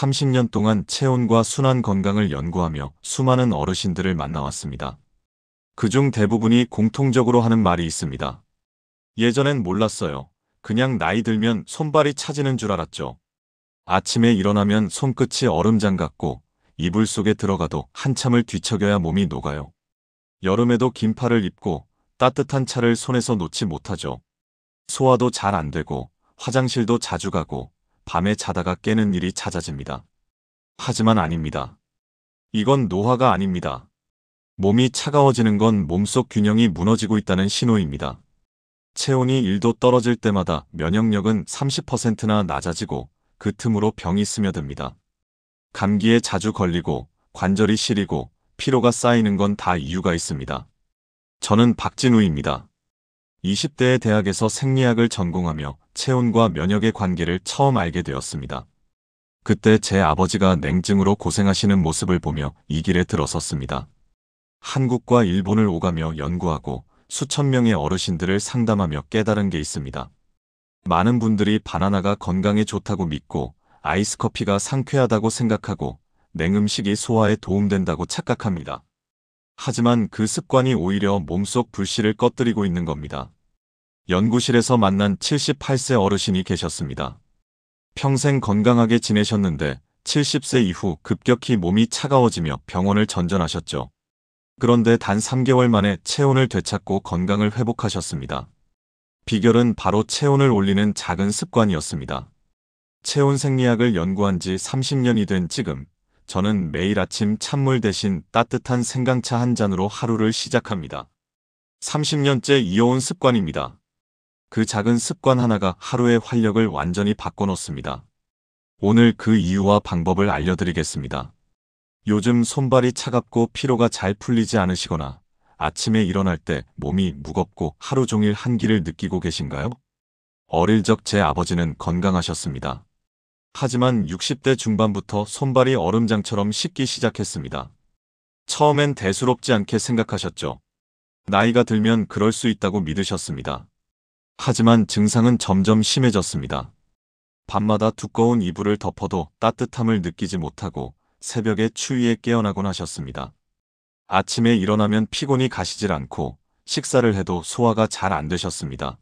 30년 동안 체온과 순환 건강을 연구하며 수많은 어르신들을 만나왔습니다. 그중 대부분이 공통적으로 하는 말이 있습니다. 예전엔 몰랐어요. 그냥 나이 들면 손발이 차지는 줄 알았죠. 아침에 일어나면 손끝이 얼음장 같고 이불 속에 들어가도 한참을 뒤척여야 몸이 녹아요. 여름에도 긴팔을 입고 따뜻한 차를 손에서 놓지 못하죠. 소화도 잘 안 되고 화장실도 자주 가고 밤에 자다가 깨는 일이 잦아집니다. 하지만 아닙니다. 이건 노화가 아닙니다. 몸이 차가워지는 건 몸속 균형이 무너지고 있다는 신호입니다. 체온이 1도 떨어질 때마다 면역력은 30%나 낮아지고 그 틈으로 병이 스며듭니다. 감기에 자주 걸리고 관절이 시리고 피로가 쌓이는 건 다 이유가 있습니다. 저는 박진우입니다. 20대의 대학에서 생리학을 전공하며 체온과 면역의 관계를 처음 알게 되었습니다. 그때 제 아버지가 냉증으로 고생하시는 모습을 보며 이 길에 들어섰습니다. 한국과 일본을 오가며 연구하고 수천 명의 어르신들을 상담하며 깨달은 게 있습니다. 많은 분들이 바나나가 건강에 좋다고 믿고 아이스커피가 상쾌하다고 생각하고 냉음식이 소화에 도움된다고 착각합니다. 하지만 그 습관이 오히려 몸속 불씨를 꺼뜨리고 있는 겁니다. 연구실에서 만난 78세 어르신이 계셨습니다. 평생 건강하게 지내셨는데 70세 이후 급격히 몸이 차가워지며 병원을 전전하셨죠. 그런데 단 3개월 만에 체온을 되찾고 건강을 회복하셨습니다. 비결은 바로 체온을 올리는 작은 습관이었습니다. 체온 생리학을 연구한 지 30년이 된 지금, 저는 매일 아침 찬물 대신 따뜻한 생강차 한 잔으로 하루를 시작합니다. 30년째 이어온 습관입니다. 그 작은 습관 하나가 하루의 활력을 완전히 바꿔놓습니다. 오늘 그 이유와 방법을 알려드리겠습니다. 요즘 손발이 차갑고 피로가 잘 풀리지 않으시거나 아침에 일어날 때 몸이 무겁고 하루 종일 한기를 느끼고 계신가요? 어릴 적 제 아버지는 건강하셨습니다. 하지만 60대 중반부터 손발이 얼음장처럼 식기 시작했습니다. 처음엔 대수롭지 않게 생각하셨죠. 나이가 들면 그럴 수 있다고 믿으셨습니다. 하지만 증상은 점점 심해졌습니다. 밤마다 두꺼운 이불을 덮어도 따뜻함을 느끼지 못하고 새벽에 추위에 깨어나곤 하셨습니다. 아침에 일어나면 피곤이 가시질 않고 식사를 해도 소화가 잘 안 되셨습니다.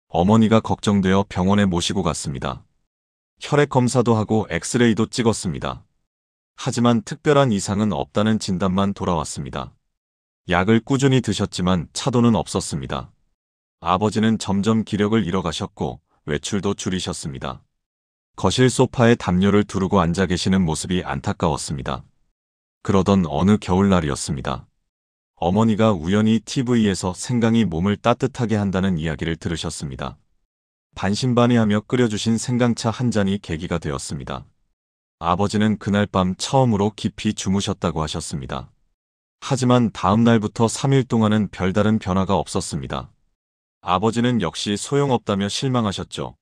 어머니가 걱정되어 병원에 모시고 갔습니다. 혈액 검사도 하고 엑스레이도 찍었습니다. 하지만 특별한 이상은 없다는 진단만 돌아왔습니다. 약을 꾸준히 드셨지만 차도는 없었습니다. 아버지는 점점 기력을 잃어가셨고 외출도 줄이셨습니다. 거실 소파에 담요를 두르고 앉아 계시는 모습이 안타까웠습니다. 그러던 어느 겨울날이었습니다. 어머니가 우연히 TV에서 생강이 몸을 따뜻하게 한다는 이야기를 들으셨습니다. 반신반의하며 끓여주신 생강차 한 잔이 계기가 되었습니다. 아버지는 그날 밤 처음으로 깊이 주무셨다고 하셨습니다. 하지만 다음 날부터 3일 동안은 별다른 변화가 없었습니다. 아버지는 역시 소용없다며 실망하셨죠.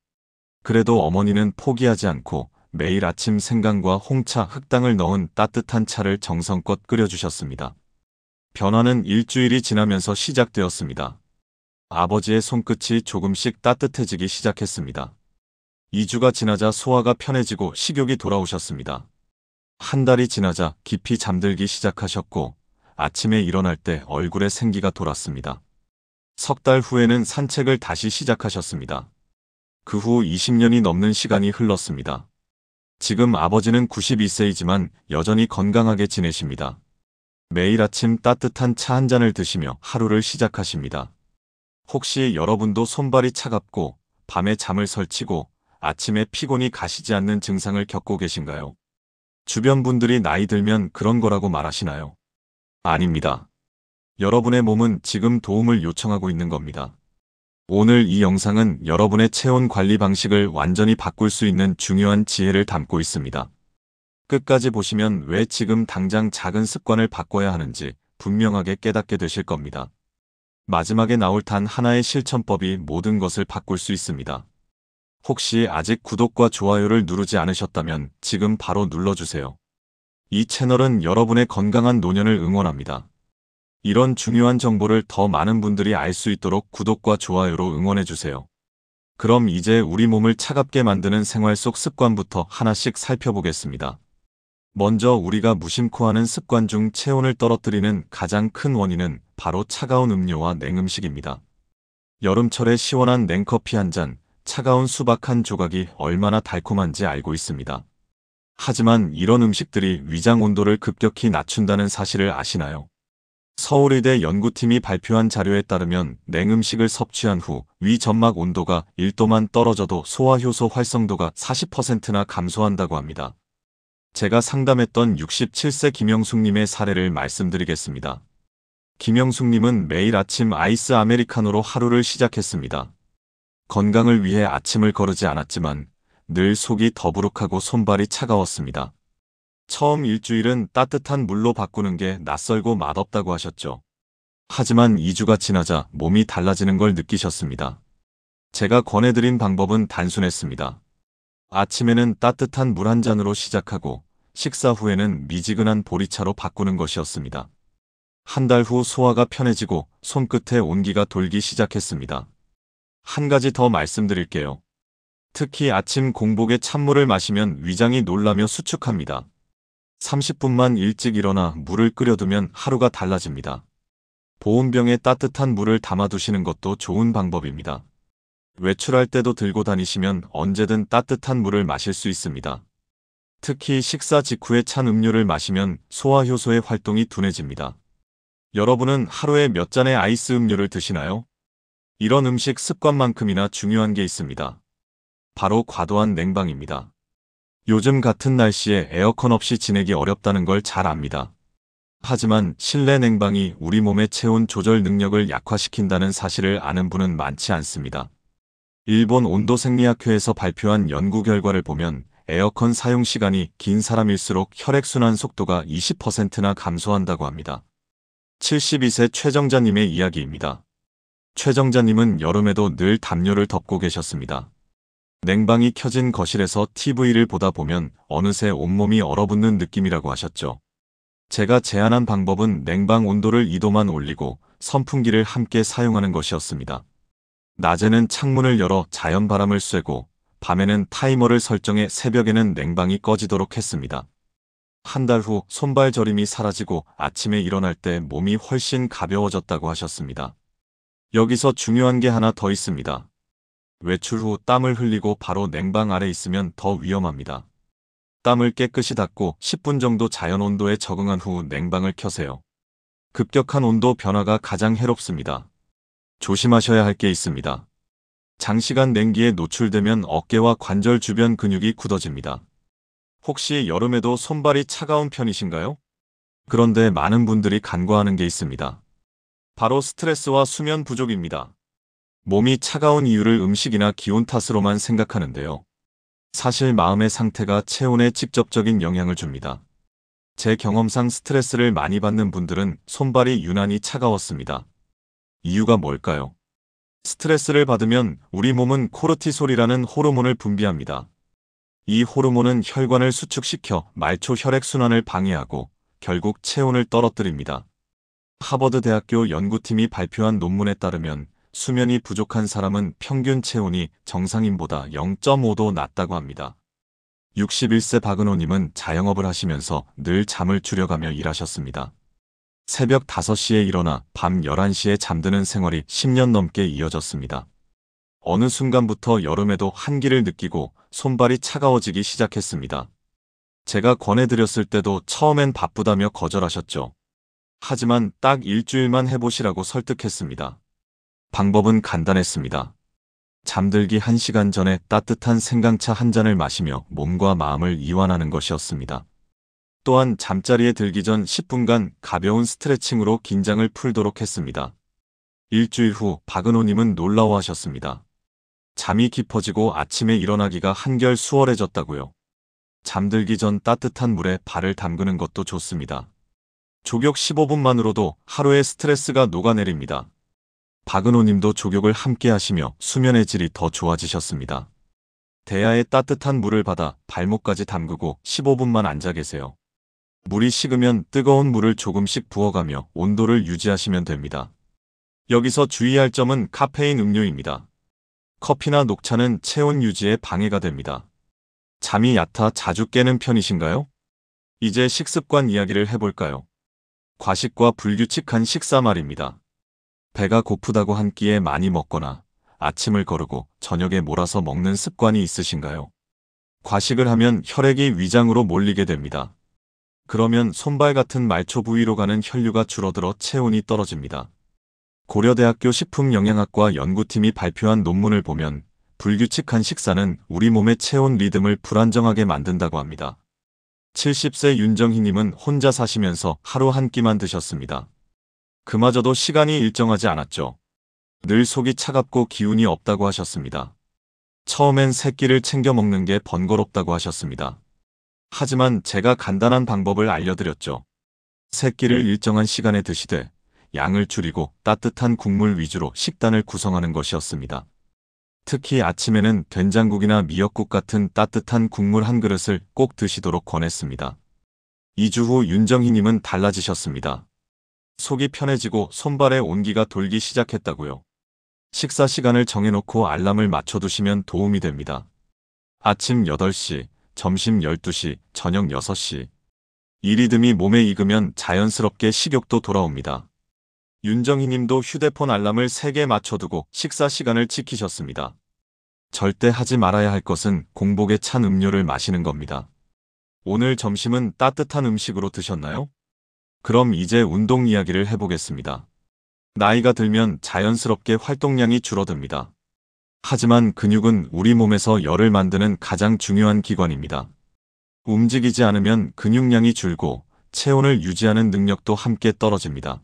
그래도 어머니는 포기하지 않고 매일 아침 생강과 홍차, 흑당을 넣은 따뜻한 차를 정성껏 끓여주셨습니다. 변화는 일주일이 지나면서 시작되었습니다. 아버지의 손끝이 조금씩 따뜻해지기 시작했습니다. 2주가 지나자 소화가 편해지고 식욕이 돌아오셨습니다. 한 달이 지나자 깊이 잠들기 시작하셨고 아침에 일어날 때 얼굴에 생기가 돌았습니다. 석 달 후에는 산책을 다시 시작하셨습니다. 그 후 20년이 넘는 시간이 흘렀습니다. 지금 아버지는 92세이지만 여전히 건강하게 지내십니다. 매일 아침 따뜻한 차 한 잔을 드시며 하루를 시작하십니다. 혹시 여러분도 손발이 차갑고 밤에 잠을 설치고 아침에 피곤이 가시지 않는 증상을 겪고 계신가요? 주변 분들이 나이 들면 그런 거라고 말하시나요? 아닙니다. 여러분의 몸은 지금 도움을 요청하고 있는 겁니다. 오늘 이 영상은 여러분의 체온 관리 방식을 완전히 바꿀 수 있는 중요한 지혜를 담고 있습니다. 끝까지 보시면 왜 지금 당장 작은 습관을 바꿔야 하는지 분명하게 깨닫게 되실 겁니다. 마지막에 나올 단 하나의 실천법이 모든 것을 바꿀 수 있습니다. 혹시 아직 구독과 좋아요를 누르지 않으셨다면 지금 바로 눌러주세요. 이 채널은 여러분의 건강한 노년을 응원합니다. 이런 중요한 정보를 더 많은 분들이 알 수 있도록 구독과 좋아요로 응원해주세요. 그럼 이제 우리 몸을 차갑게 만드는 생활 속 습관부터 하나씩 살펴보겠습니다. 먼저 우리가 무심코 하는 습관 중 체온을 떨어뜨리는 가장 큰 원인은 바로 차가운 음료와 냉음식입니다. 여름철에 시원한 냉커피 한 잔, 차가운 수박 한 조각이 얼마나 달콤한지 알고 있습니다. 하지만 이런 음식들이 위장 온도를 급격히 낮춘다는 사실을 아시나요? 서울의대 연구팀이 발표한 자료에 따르면 냉음식을 섭취한 후 위 점막 온도가 1도만 떨어져도 소화효소 활성도가 40%나 감소한다고 합니다. 제가 상담했던 67세 김영숙님의 사례를 말씀드리겠습니다. 김영숙님은 매일 아침 아이스 아메리카노로 하루를 시작했습니다. 건강을 위해 아침을 거르지 않았지만 늘 속이 더부룩하고 손발이 차가웠습니다. 처음 일주일은 따뜻한 물로 바꾸는 게 낯설고 맛없다고 하셨죠. 하지만 2주가 지나자 몸이 달라지는 걸 느끼셨습니다. 제가 권해드린 방법은 단순했습니다. 아침에는 따뜻한 물 한 잔으로 시작하고 식사 후에는 미지근한 보리차로 바꾸는 것이었습니다. 한 달 후 소화가 편해지고 손끝에 온기가 돌기 시작했습니다. 한 가지 더 말씀드릴게요. 특히 아침 공복에 찬물을 마시면 위장이 놀라며 수축합니다. 30분만 일찍 일어나 물을 끓여두면 하루가 달라집니다. 보온병에 따뜻한 물을 담아두시는 것도 좋은 방법입니다. 외출할 때도 들고 다니시면 언제든 따뜻한 물을 마실 수 있습니다. 특히 식사 직후에 찬 음료를 마시면 소화효소의 활동이 둔해집니다. 여러분은 하루에 몇 잔의 아이스 음료를 드시나요? 이런 음식 습관만큼이나 중요한 게 있습니다. 바로 과도한 냉방입니다. 요즘 같은 날씨에 에어컨 없이 지내기 어렵다는 걸 잘 압니다. 하지만 실내 냉방이 우리 몸의 체온 조절 능력을 약화시킨다는 사실을 아는 분은 많지 않습니다. 일본 온도생리학회에서 발표한 연구 결과를 보면 에어컨 사용 시간이 긴 사람일수록 혈액순환 속도가 20%나 감소한다고 합니다. 72세 최정자님의 이야기입니다. 최정자님은 여름에도 늘 담요를 덮고 계셨습니다. 냉방이 켜진 거실에서 TV를 보다 보면 어느새 온몸이 얼어붙는 느낌이라고 하셨죠. 제가 제안한 방법은 냉방 온도를 2도만 올리고 선풍기를 함께 사용하는 것이었습니다. 낮에는 창문을 열어 자연 바람을 쐬고 밤에는 타이머를 설정해 새벽에는 냉방이 꺼지도록 했습니다. 한 달 후 손발 저림이 사라지고 아침에 일어날 때 몸이 훨씬 가벼워졌다고 하셨습니다. 여기서 중요한 게 하나 더 있습니다. 외출 후 땀을 흘리고 바로 냉방 아래 있으면 더 위험합니다. 땀을 깨끗이 닦고 10분 정도 자연 온도에 적응한 후 냉방을 켜세요. 급격한 온도 변화가 가장 해롭습니다. 조심하셔야 할 게 있습니다. 장시간 냉기에 노출되면 어깨와 관절 주변 근육이 굳어집니다. 혹시 여름에도 손발이 차가운 편이신가요? 그런데 많은 분들이 간과하는 게 있습니다. 바로 스트레스와 수면 부족입니다. 몸이 차가운 이유를 음식이나 기온 탓으로만 생각하는데요. 사실 마음의 상태가 체온에 직접적인 영향을 줍니다. 제 경험상 스트레스를 많이 받는 분들은 손발이 유난히 차가웠습니다. 이유가 뭘까요? 스트레스를 받으면 우리 몸은 코르티솔이라는 호르몬을 분비합니다. 이 호르몬은 혈관을 수축시켜 말초 혈액순환을 방해하고 결국 체온을 떨어뜨립니다. 하버드 대학교 연구팀이 발표한 논문에 따르면 수면이 부족한 사람은 평균 체온이 정상인보다 0.5도 낮다고 합니다. 61세 박은호님은 자영업을 하시면서 늘 잠을 줄여가며 일하셨습니다. 새벽 5시에 일어나 밤 11시에 잠드는 생활이 10년 넘게 이어졌습니다. 어느 순간부터 여름에도 한기를 느끼고 손발이 차가워지기 시작했습니다. 제가 권해드렸을 때도 처음엔 바쁘다며 거절하셨죠. 하지만 딱 일주일만 해보시라고 설득했습니다. 방법은 간단했습니다. 잠들기 1시간 전에 따뜻한 생강차 한 잔을 마시며 몸과 마음을 이완하는 것이었습니다. 또한 잠자리에 들기 전 10분간 가벼운 스트레칭으로 긴장을 풀도록 했습니다. 일주일 후 박은호님은 놀라워하셨습니다. 잠이 깊어지고 아침에 일어나기가 한결 수월해졌다고요. 잠들기 전 따뜻한 물에 발을 담그는 것도 좋습니다. 족욕 15분만으로도 하루의 스트레스가 녹아내립니다. 박은호님도 족욕을 함께 하시며 수면의 질이 더 좋아지셨습니다. 대야에 따뜻한 물을 받아 발목까지 담그고 15분만 앉아 계세요. 물이 식으면 뜨거운 물을 조금씩 부어가며 온도를 유지하시면 됩니다. 여기서 주의할 점은 카페인 음료입니다. 커피나 녹차는 체온 유지에 방해가 됩니다. 잠이 얕아 자주 깨는 편이신가요? 이제 식습관 이야기를 해볼까요? 과식과 불규칙한 식사 말입니다. 배가 고프다고 한 끼에 많이 먹거나 아침을 거르고 저녁에 몰아서 먹는 습관이 있으신가요? 과식을 하면 혈액이 위장으로 몰리게 됩니다. 그러면 손발 같은 말초 부위로 가는 혈류가 줄어들어 체온이 떨어집니다. 고려대학교 식품영양학과 연구팀이 발표한 논문을 보면 불규칙한 식사는 우리 몸의 체온 리듬을 불안정하게 만든다고 합니다. 70세 윤정희님은 혼자 사시면서 하루 한 끼만 드셨습니다. 그마저도 시간이 일정하지 않았죠. 늘 속이 차갑고 기운이 없다고 하셨습니다. 처음엔 세 끼를 챙겨 먹는 게 번거롭다고 하셨습니다. 하지만 제가 간단한 방법을 알려드렸죠. 세 끼를 일정한 시간에 드시되 양을 줄이고 따뜻한 국물 위주로 식단을 구성하는 것이었습니다. 특히 아침에는 된장국이나 미역국 같은 따뜻한 국물 한 그릇을 꼭 드시도록 권했습니다. 2주 후 윤정희님은 달라지셨습니다. 속이 편해지고 손발에 온기가 돌기 시작했다고요. 식사 시간을 정해놓고 알람을 맞춰두시면 도움이 됩니다. 아침 8시, 점심 12시, 저녁 6시. 이 리듬이 몸에 익으면 자연스럽게 식욕도 돌아옵니다. 윤정희 님도 휴대폰 알람을 3개 맞춰두고 식사 시간을 지키셨습니다. 절대 하지 말아야 할 것은 공복에 찬 음료를 마시는 겁니다. 오늘 점심은 따뜻한 음식으로 드셨나요? 그럼 이제 운동 이야기를 해보겠습니다. 나이가 들면 자연스럽게 활동량이 줄어듭니다. 하지만 근육은 우리 몸에서 열을 만드는 가장 중요한 기관입니다. 움직이지 않으면 근육량이 줄고 체온을 유지하는 능력도 함께 떨어집니다.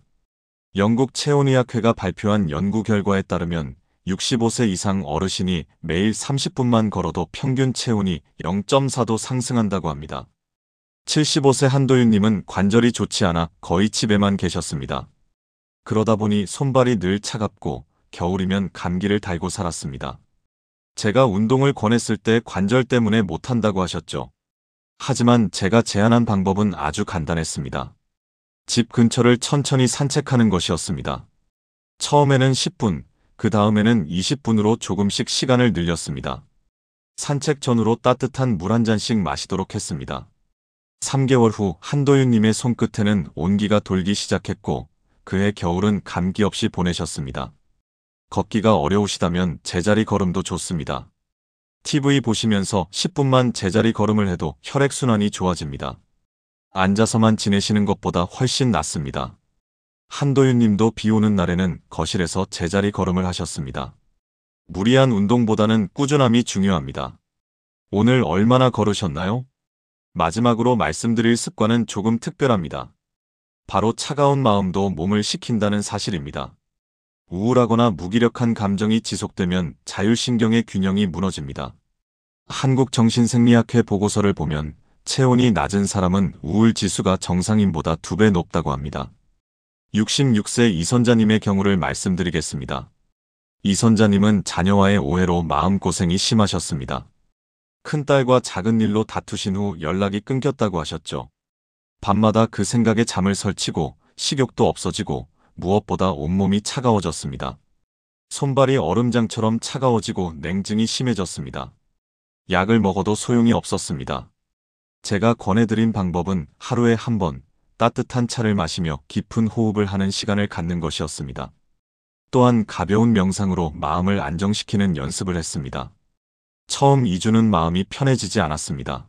영국 체온의학회가 발표한 연구 결과에 따르면 65세 이상 어르신이 매일 30분만 걸어도 평균 체온이 0.4도 상승한다고 합니다. 75세 한도윤님은 관절이 좋지 않아 거의 집에만 계셨습니다. 그러다 보니 손발이 늘 차갑고 겨울이면 감기를 달고 살았습니다. 제가 운동을 권했을 때 관절 때문에 못한다고 하셨죠. 하지만 제가 제안한 방법은 아주 간단했습니다. 집 근처를 천천히 산책하는 것이었습니다. 처음에는 10분, 그 다음에는 20분으로 조금씩 시간을 늘렸습니다. 산책 전후로 따뜻한 물 한 잔씩 마시도록 했습니다. 3개월 후 한도윤님의 손끝에는 온기가 돌기 시작했고 그해 겨울은 감기 없이 보내셨습니다. 걷기가 어려우시다면 제자리 걸음도 좋습니다. TV 보시면서 10분만 제자리 걸음을 해도 혈액순환이 좋아집니다. 앉아서만 지내시는 것보다 훨씬 낫습니다. 한도윤 님도 비 오는 날에는 거실에서 제자리 걸음을 하셨습니다. 무리한 운동보다는 꾸준함이 중요합니다. 오늘 얼마나 걸으셨나요? 마지막으로 말씀드릴 습관은 조금 특별합니다. 바로 차가운 마음도 몸을 식힌다는 사실입니다. 우울하거나 무기력한 감정이 지속되면 자율신경의 균형이 무너집니다. 한국정신생리학회 보고서를 보면 체온이 낮은 사람은 우울 지수가 정상인보다 2배 높다고 합니다. 66세 이선자님의 경우를 말씀드리겠습니다. 이선자님은 자녀와의 오해로 마음고생이 심하셨습니다. 큰딸과 작은 일로 다투신 후 연락이 끊겼다고 하셨죠. 밤마다 그 생각에 잠을 설치고 식욕도 없어지고 무엇보다 온몸이 차가워졌습니다. 손발이 얼음장처럼 차가워지고 냉증이 심해졌습니다. 약을 먹어도 소용이 없었습니다. 제가 권해드린 방법은 하루에 한 번 따뜻한 차를 마시며 깊은 호흡을 하는 시간을 갖는 것이었습니다. 또한 가벼운 명상으로 마음을 안정시키는 연습을 했습니다. 처음 2주는 마음이 편해지지 않았습니다.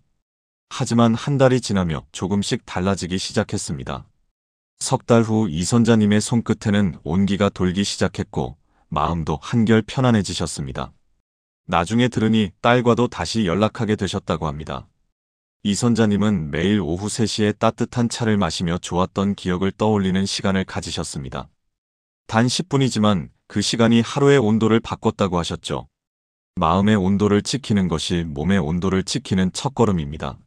하지만 한 달이 지나며 조금씩 달라지기 시작했습니다. 3달 후 이선자님의 손끝에는 온기가 돌기 시작했고 마음도 한결 편안해지셨습니다. 나중에 들으니 딸과도 다시 연락하게 되셨다고 합니다. 이선자님은 매일 오후 3시에 따뜻한 차를 마시며 좋았던 기억을 떠올리는 시간을 가지셨습니다. 단 10분이지만 그 시간이 하루의 온도를 바꿨다고 하셨죠. 마음의 온도를 지키는 것이 몸의 온도를 지키는 첫걸음입니다.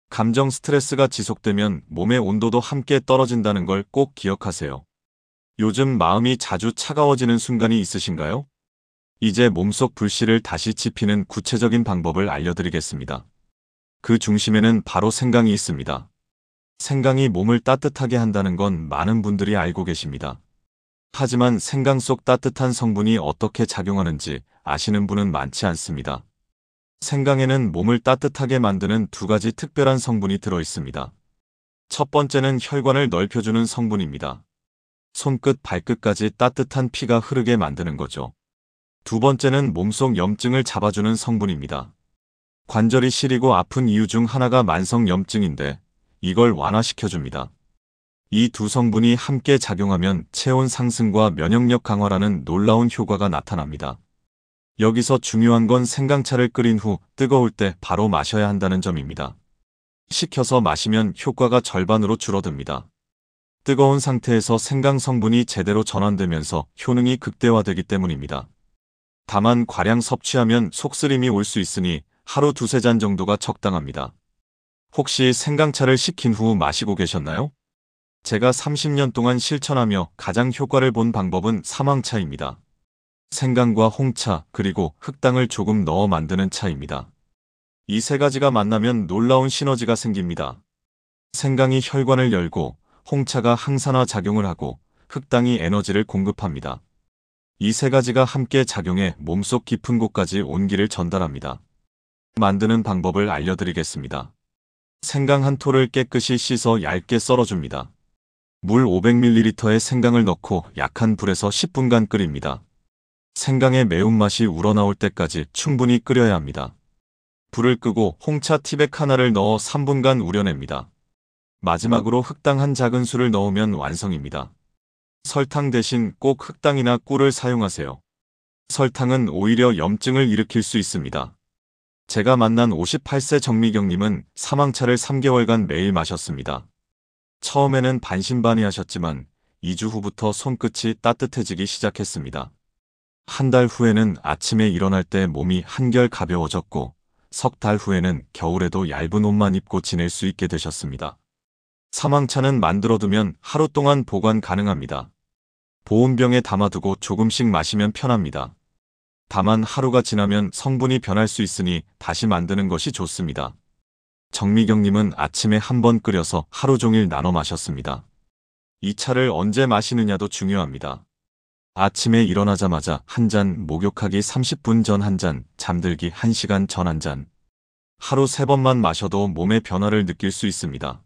감정 스트레스가 지속되면 몸의 온도도 함께 떨어진다는 걸 꼭 기억하세요. 요즘 마음이 자주 차가워지는 순간이 있으신가요? 이제 몸속 불씨를 다시 지피는 구체적인 방법을 알려드리겠습니다. 그 중심에는 바로 생강이 있습니다. 생강이 몸을 따뜻하게 한다는 건 많은 분들이 알고 계십니다. 하지만 생강 속 따뜻한 성분이 어떻게 작용하는지 아시는 분은 많지 않습니다. 생강에는 몸을 따뜻하게 만드는 두 가지 특별한 성분이 들어 있습니다. 첫 번째는 혈관을 넓혀주는 성분입니다. 손끝 발끝까지 따뜻한 피가 흐르게 만드는 거죠. 두 번째는 몸속 염증을 잡아주는 성분입니다. 관절이 시리고 아픈 이유 중 하나가 만성염증인데 이걸 완화시켜줍니다. 이 두 성분이 함께 작용하면 체온 상승과 면역력 강화라는 놀라운 효과가 나타납니다. 여기서 중요한 건 생강차를 끓인 후 뜨거울 때 바로 마셔야 한다는 점입니다. 식혀서 마시면 효과가 절반으로 줄어듭니다. 뜨거운 상태에서 생강 성분이 제대로 전환되면서 효능이 극대화되기 때문입니다. 다만 과량 섭취하면 속쓰림이 올 수 있으니 하루 두세 잔 정도가 적당합니다. 혹시 생강차를 식힌 후 마시고 계셨나요? 제가 30년 동안 실천하며 가장 효과를 본 방법은 사망차입니다. 생강과 홍차 그리고 흑당을 조금 넣어 만드는 차입니다. 이 세 가지가 만나면 놀라운 시너지가 생깁니다. 생강이 혈관을 열고 홍차가 항산화 작용을 하고 흑당이 에너지를 공급합니다. 이 세 가지가 함께 작용해 몸속 깊은 곳까지 온기를 전달합니다. 만드는 방법을 알려드리겠습니다. 생강 한 톨을 깨끗이 씻어 얇게 썰어줍니다. 물 500ml에 생강을 넣고 약한 불에서 10분간 끓입니다. 생강의 매운맛이 우러나올 때까지 충분히 끓여야 합니다. 불을 끄고 홍차 티백 하나를 넣어 3분간 우려냅니다. 마지막으로 흑당 한 작은술을 넣으면 완성입니다. 설탕 대신 꼭 흑당이나 꿀을 사용하세요. 설탕은 오히려 염증을 일으킬 수 있습니다. 제가 만난 58세 정미경님은 사망차를 3개월간 매일 마셨습니다. 처음에는 반신반의하셨지만 2주 후부터 손끝이 따뜻해지기 시작했습니다. 한 달 후에는 아침에 일어날 때 몸이 한결 가벼워졌고 석 달 후에는 겨울에도 얇은 옷만 입고 지낼 수 있게 되셨습니다. 사망차는 만들어두면 하루 동안 보관 가능합니다. 보온병에 담아두고 조금씩 마시면 편합니다. 다만 하루가 지나면 성분이 변할 수 있으니 다시 만드는 것이 좋습니다. 정미경님은 아침에 한 번 끓여서 하루 종일 나눠 마셨습니다. 이 차를 언제 마시느냐도 중요합니다. 아침에 일어나자마자 한 잔, 목욕하기 30분 전 한 잔, 잠들기 1시간 전 한 잔. 하루 3번만 마셔도 몸의 변화를 느낄 수 있습니다.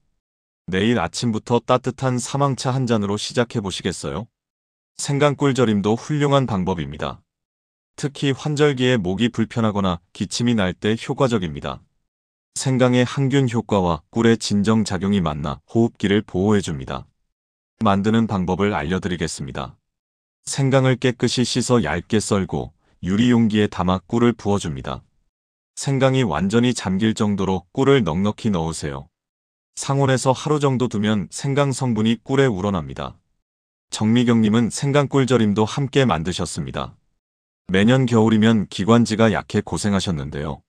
내일 아침부터 따뜻한 사망차 한 잔으로 시작해 보시겠어요? 생강꿀 절임도 훌륭한 방법입니다. 특히 환절기에 목이 불편하거나 기침이 날 때 효과적입니다. 생강의 항균 효과와 꿀의 진정작용이 만나 호흡기를 보호해줍니다. 만드는 방법을 알려드리겠습니다. 생강을 깨끗이 씻어 얇게 썰고 유리용기에 담아 꿀을 부어줍니다. 생강이 완전히 잠길 정도로 꿀을 넉넉히 넣으세요. 상온에서 하루 정도 두면 생강 성분이 꿀에 우러납니다. 정미경님은 생강꿀 절임도 함께 만드셨습니다. 매년 겨울이면 기관지가 약해 고생하셨는데요.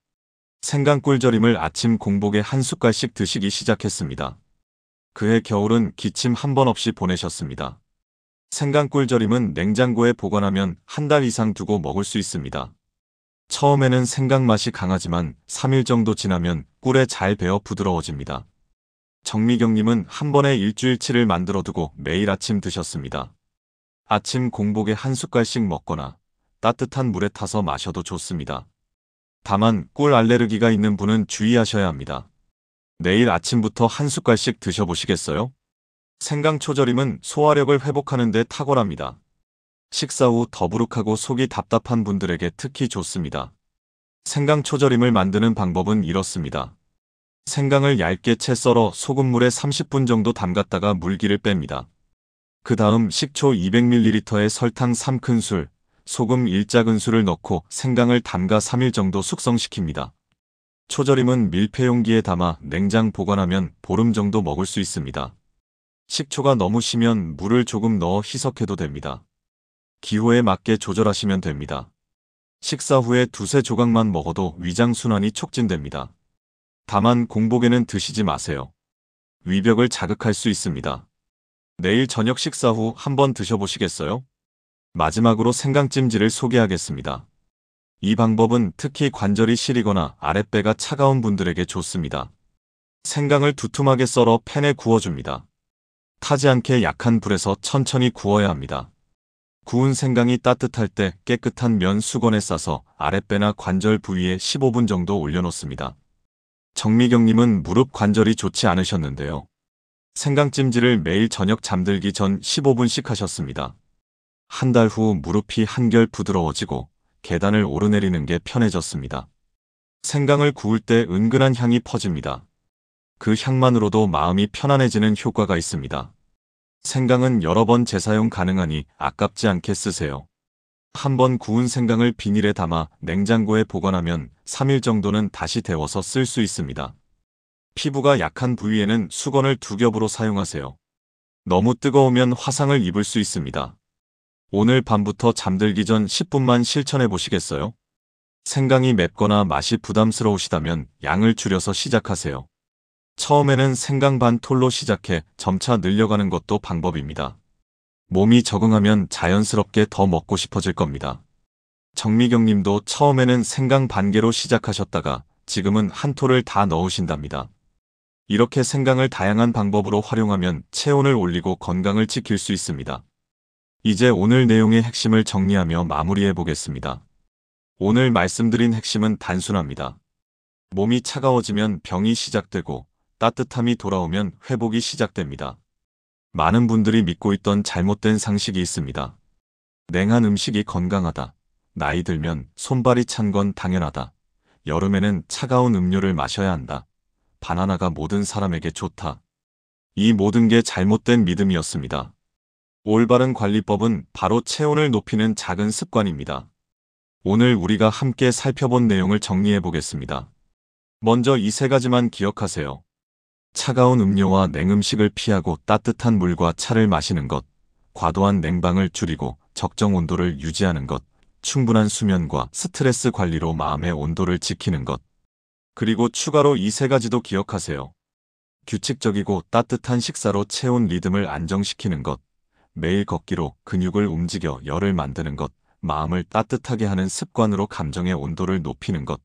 생강꿀 절임을 아침 공복에 한 숟갈씩 드시기 시작했습니다. 그해 겨울은 기침 한 번 없이 보내셨습니다. 생강꿀 절임은 냉장고에 보관하면 한 달 이상 두고 먹을 수 있습니다. 처음에는 생강 맛이 강하지만 3일 정도 지나면 꿀에 잘 배어 부드러워집니다. 정미경님은 한 번에 일주일치를 만들어두고 매일 아침 드셨습니다. 아침 공복에 한 숟갈씩 먹거나 따뜻한 물에 타서 마셔도 좋습니다. 다만 꿀 알레르기가 있는 분은 주의하셔야 합니다. 내일 아침부터 한 숟갈씩 드셔보시겠어요? 생강 초절임은 소화력을 회복하는 데 탁월합니다. 식사 후 더부룩하고 속이 답답한 분들에게 특히 좋습니다. 생강 초절임을 만드는 방법은 이렇습니다. 생강을 얇게 채 썰어 소금물에 30분 정도 담갔다가 물기를 뺍니다. 그 다음 식초 200ml에 설탕 3큰술, 소금 1작은술을 넣고 생강을 담가 3일 정도 숙성시킵니다. 초절임은 밀폐용기에 담아 냉장 보관하면 보름 정도 먹을 수 있습니다. 식초가 너무 시면 물을 조금 넣어 희석해도 됩니다. 기호에 맞게 조절하시면 됩니다. 식사 후에 두세 조각만 먹어도 위장순환이 촉진됩니다. 다만 공복에는 드시지 마세요. 위벽을 자극할 수 있습니다. 내일 저녁 식사 후 한번 드셔보시겠어요? 마지막으로 생강찜질을 소개하겠습니다. 이 방법은 특히 관절이 시리거나 아랫배가 차가운 분들에게 좋습니다. 생강을 두툼하게 썰어 팬에 구워줍니다. 타지 않게 약한 불에서 천천히 구워야 합니다. 구운 생강이 따뜻할 때 깨끗한 면 수건에 싸서 아랫배나 관절 부위에 15분 정도 올려놓습니다. 정미경님은 무릎 관절이 좋지 않으셨는데요. 생강찜질을 매일 저녁 잠들기 전 15분씩 하셨습니다. 한 달 후 무릎이 한결 부드러워지고 계단을 오르내리는 게 편해졌습니다. 생강을 구울 때 은근한 향이 퍼집니다. 그 향만으로도 마음이 편안해지는 효과가 있습니다. 생강은 여러 번 재사용 가능하니 아깝지 않게 쓰세요. 한 번 구운 생강을 비닐에 담아 냉장고에 보관하면 3일 정도는 다시 데워서 쓸 수 있습니다. 피부가 약한 부위에는 수건을 2겹으로 사용하세요. 너무 뜨거우면 화상을 입을 수 있습니다. 오늘 밤부터 잠들기 전 10분만 실천해 보시겠어요? 생강이 맵거나 맛이 부담스러우시다면 양을 줄여서 시작하세요. 처음에는 생강 반 톨로 시작해 점차 늘려가는 것도 방법입니다. 몸이 적응하면 자연스럽게 더 먹고 싶어질 겁니다. 정미경 님도 처음에는 생강 반 개로 시작하셨다가 지금은 한 톨을 다 넣으신답니다. 이렇게 생강을 다양한 방법으로 활용하면 체온을 올리고 건강을 지킬 수 있습니다. 이제 오늘 내용의 핵심을 정리하며 마무리해 보겠습니다. 오늘 말씀드린 핵심은 단순합니다. 몸이 차가워지면 병이 시작되고 따뜻함이 돌아오면 회복이 시작됩니다. 많은 분들이 믿고 있던 잘못된 상식이 있습니다. 냉한 음식이 건강하다. 나이 들면 손발이 찬 건 당연하다. 여름에는 차가운 음료를 마셔야 한다. 바나나가 모든 사람에게 좋다. 이 모든 게 잘못된 믿음이었습니다. 올바른 관리법은 바로 체온을 높이는 작은 습관입니다. 오늘 우리가 함께 살펴본 내용을 정리해 보겠습니다. 먼저 이 3가지만 기억하세요. 차가운 음료와 냉음식을 피하고 따뜻한 물과 차를 마시는 것, 과도한 냉방을 줄이고 적정 온도를 유지하는 것, 충분한 수면과 스트레스 관리로 마음의 온도를 지키는 것, 그리고 추가로 이 3가지도 기억하세요. 규칙적이고 따뜻한 식사로 체온 리듬을 안정시키는 것, 매일 걷기로 근육을 움직여 열을 만드는 것, 마음을 따뜻하게 하는 습관으로 감정의 온도를 높이는 것.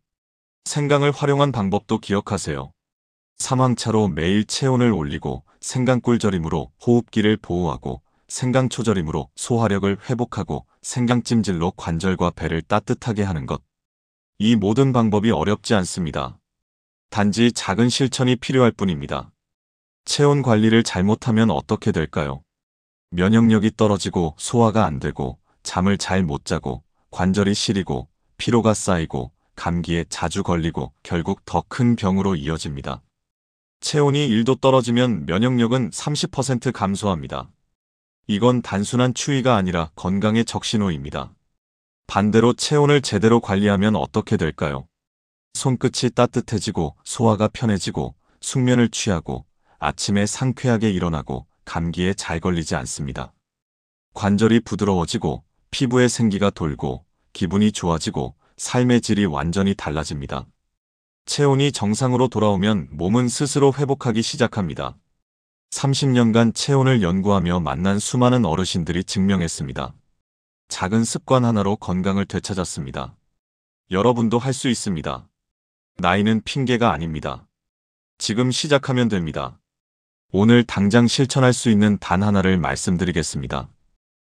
생강을 활용한 방법도 기억하세요. 삼황차로 매일 체온을 올리고 생강꿀 절임으로 호흡기를 보호하고 생강초 절임으로 소화력을 회복하고 생강찜질로 관절과 배를 따뜻하게 하는 것. 이 모든 방법이 어렵지 않습니다. 단지 작은 실천이 필요할 뿐입니다. 체온 관리를 잘못하면 어떻게 될까요? 면역력이 떨어지고 소화가 안 되고 잠을 잘 못 자고 관절이 시리고 피로가 쌓이고 감기에 자주 걸리고 결국 더 큰 병으로 이어집니다. 체온이 1도 떨어지면 면역력은 30% 감소합니다. 이건 단순한 추위가 아니라 건강의 적신호입니다. 반대로 체온을 제대로 관리하면 어떻게 될까요? 손끝이 따뜻해지고 소화가 편해지고 숙면을 취하고 아침에 상쾌하게 일어나고 감기에 잘 걸리지 않습니다. 관절이 부드러워지고 피부에 생기가 돌고 기분이 좋아지고 삶의 질이 완전히 달라집니다. 체온이 정상으로 돌아오면 몸은 스스로 회복하기 시작합니다. 30년간 체온을 연구하며 만난 수많은 어르신들이 증명했습니다. 작은 습관 하나로 건강을 되찾았습니다. 여러분도 할 수 있습니다. 나이는 핑계가 아닙니다. 지금 시작하면 됩니다. 오늘 당장 실천할 수 있는 단 하나를 말씀드리겠습니다.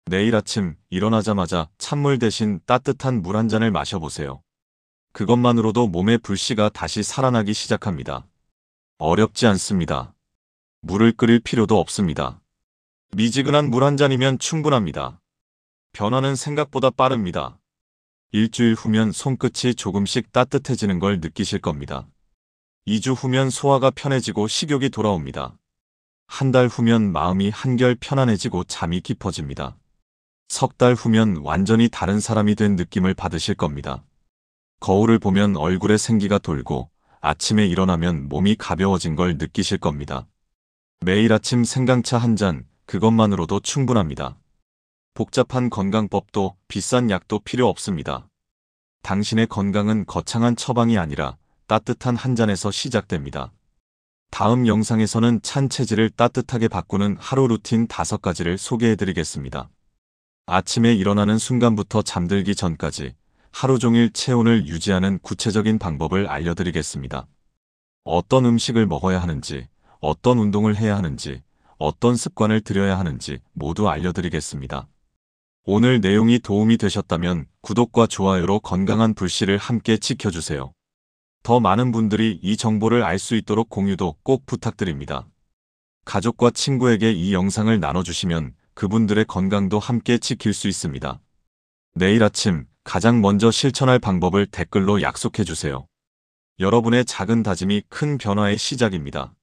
내일 아침 일어나자마자 찬물 대신 따뜻한 물 한 잔을 마셔보세요. 그것만으로도 몸의 불씨가 다시 살아나기 시작합니다. 어렵지 않습니다. 물을 끓일 필요도 없습니다. 미지근한 물 한 잔이면 충분합니다. 변화는 생각보다 빠릅니다. 일주일 후면 손끝이 조금씩 따뜻해지는 걸 느끼실 겁니다. 2주 후면 소화가 편해지고 식욕이 돌아옵니다. 한 달 후면 마음이 한결 편안해지고 잠이 깊어집니다. 3달 후면 완전히 다른 사람이 된 느낌을 받으실 겁니다. 거울을 보면 얼굴에 생기가 돌고 아침에 일어나면 몸이 가벼워진 걸 느끼실 겁니다. 매일 아침 생강차 한 잔, 그것만으로도 충분합니다. 복잡한 건강법도 비싼 약도 필요 없습니다. 당신의 건강은 거창한 처방이 아니라 따뜻한 한 잔에서 시작됩니다. 다음 영상에서는 찬 체질을 따뜻하게 바꾸는 하루 루틴 5가지를 소개해드리겠습니다. 아침에 일어나는 순간부터 잠들기 전까지 하루 종일 체온을 유지하는 구체적인 방법을 알려드리겠습니다. 어떤 음식을 먹어야 하는지, 어떤 운동을 해야 하는지, 어떤 습관을 들여야 하는지 모두 알려드리겠습니다. 오늘 내용이 도움이 되셨다면 구독과 좋아요로 건강한 불씨를 함께 지켜주세요. 더 많은 분들이 이 정보를 알 수 있도록 공유도 꼭 부탁드립니다. 가족과 친구에게 이 영상을 나눠주시면 그분들의 건강도 함께 지킬 수 있습니다. 내일 아침 가장 먼저 실천할 방법을 댓글로 약속해주세요. 여러분의 작은 다짐이 큰 변화의 시작입니다.